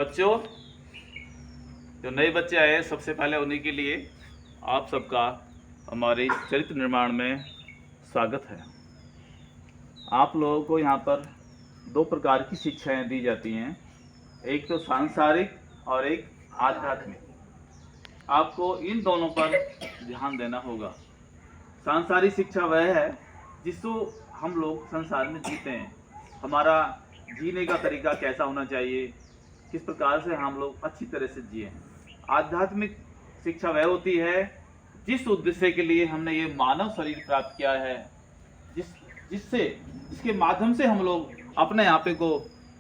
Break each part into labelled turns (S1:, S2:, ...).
S1: बच्चों, जो नए बच्चे आए हैं सबसे पहले उन्हीं के लिए आप सबका हमारे चरित्र निर्माण में स्वागत है। आप लोगों को यहाँ पर दो प्रकार की शिक्षाएं दी जाती हैं, एक तो सांसारिक और एक आध्यात्मिक। आपको इन दोनों पर ध्यान देना होगा। सांसारिक शिक्षा वह है जिसको हम लोग संसार में जीते हैं, हमारा जीने का तरीका कैसा होना चाहिए, किस प्रकार से हम लोग अच्छी तरह से जिए। आध्यात्मिक शिक्षा वह होती है जिस उद्देश्य के लिए हमने ये मानव शरीर प्राप्त किया है, जिसके माध्यम से हम लोग अपने आप को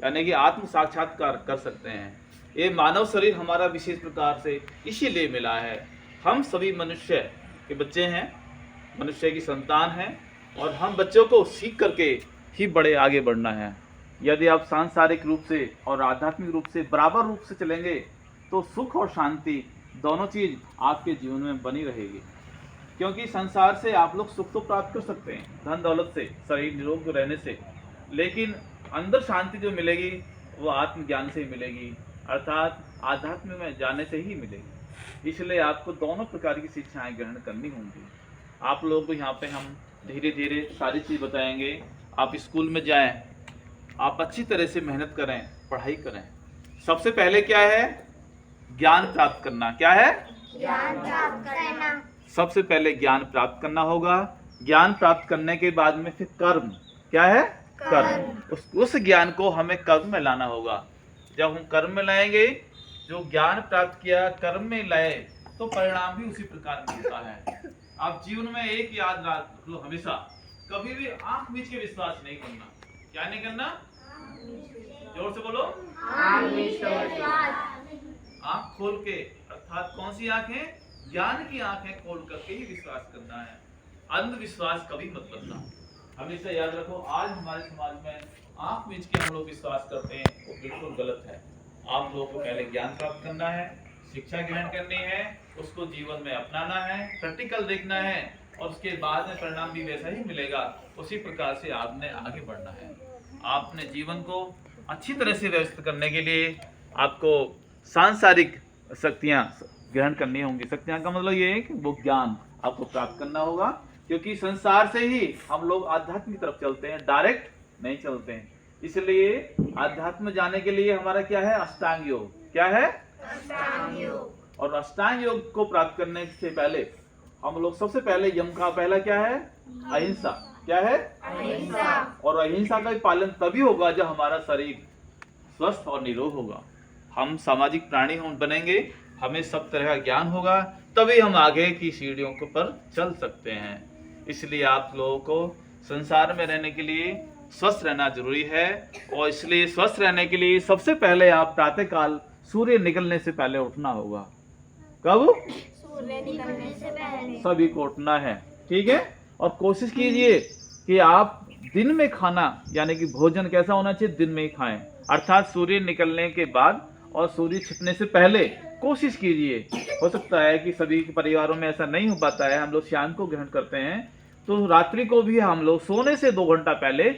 S1: यानी कि आत्म साक्षात्कार कर सकते हैं। ये मानव शरीर हमारा विशेष प्रकार से इसीलिए मिला है। हम सभी मनुष्य के बच्चे हैं, मनुष्य की संतान हैं, और हम बच्चों को सीख करके ही बड़े आगे बढ़ना है। यदि आप सांसारिक रूप से और आध्यात्मिक रूप से बराबर रूप से चलेंगे तो सुख और शांति दोनों चीज़ आपके जीवन में बनी रहेगी। क्योंकि संसार से आप लोग सुख तो प्राप्त कर सकते हैं, धन दौलत से, शरीर निरोग रहने से, लेकिन अंदर शांति जो मिलेगी वो आत्मज्ञान से ही मिलेगी, अर्थात आध्यात्म में जाने से ही मिलेगी। इसलिए आपको दोनों प्रकार की शिक्षाएं ग्रहण करनी होंगी। आप लोगों को यहाँ पे हम धीरे धीरे सारी चीज़ बताएंगे। आप स्कूल में जाएं, आप अच्छी तरह से मेहनत करें, पढ़ाई करें। सबसे पहले क्या है? ज्ञान प्राप्त करना। क्या है?
S2: ज्ञान प्राप्त करना।
S1: सबसे पहले ज्ञान प्राप्त करना होगा। ज्ञान प्राप्त करने के बाद में फिर कर्म। क्या है? कर्म। उस ज्ञान को हमें कर्म में लाना होगा। जब हम कर्म में लाएंगे, जो ज्ञान प्राप्त किया कर्म में लाए, तो परिणाम भी उसी प्रकार मिलता है। आप जीवन में एक याद रख लो हमेशा, कभी भी आंख मीच के विश्वास नहीं करना। क्या नहीं करना? जोर से बोलो। आंख खोल के, अर्थात कौन सी आंखें? ज्ञान की आंखें खोल करके ही विश्वास करना है। अंधविश्वास कभी मत करना। हमेशा याद रखो, आज हमारे समाज में आंख मीच के हम लोग विश्वास करते हैं, वो बिल्कुल गलत है। आप लोगों को पहले ज्ञान प्राप्त करना है, शिक्षा ग्रहण करनी है, उसको जीवन में अपनाना है, प्रैक्टिकल देखना है, और उसके बाद में परिणाम भी वैसा ही मिलेगा। उसी प्रकार से आपने आगे बढ़ना है। आपने जीवन को अच्छी तरह से व्यवस्थित करने के लिए आपको सांसारिक शक्तियाँ ग्रहण करनी होंगी। शक्तियाँ का मतलब ये है कि वो ज्ञान आपको प्राप्त करना होगा, क्योंकि संसार से ही हम लोग आध्यात्म की तरफ चलते हैं, डायरेक्ट नहीं चलते हैं। इसलिए आध्यात्म में जाने के लिए हमारा क्या है? अष्टांग योग। क्या है?
S2: अष्टांग योग।
S1: और अष्टांग योग को प्राप्त करने से पहले हम लोग सबसे पहले यम का पहला क्या है? अहिंसा। क्या है?
S2: अहिंसा।
S1: और अहिंसा का पालन तभी होगा जब हमारा शरीर स्वस्थ और निरोग होगा। हम सामाजिक प्राणी बनेंगे, हमें सब तरह का ज्ञान होगा, तभी हम आगे की सीढ़ियों के पर चल सकते हैं। इसलिए आप लोगों को संसार में रहने के लिए स्वस्थ रहना जरूरी है, और इसलिए स्वस्थ रहने के लिए सबसे पहले आप प्रातःकाल सूर्य निकलने से पहले उठना होगा। कब?
S2: सूर्य निकलने से पहले
S1: सभी को उठना है, ठीक है। और कोशिश कीजिए कि आप दिन में खाना, यानी कि भोजन कैसा होना चाहिए? दिन में ही खाएं, अर्थात सूर्य निकलने के बाद और सूर्य छिपने से पहले कोशिश कीजिए। हो सकता है कि सभी के परिवारों में ऐसा नहीं हो पाता है, हम लोग शाम को ग्रहण करते हैं, तो रात्रि को भी हम लोग सोने से 2 घंटा पहले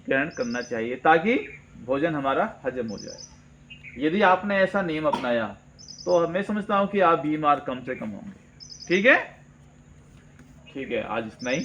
S1: ग्रहण करना चाहिए, ताकि भोजन हमारा हजम हो जाए। यदि आपने ऐसा नियम अपनाया तो मैं समझता हूँ कि आप बीमार कम से कम होंगे। ठीक है, ठीक है, आज इतना ही।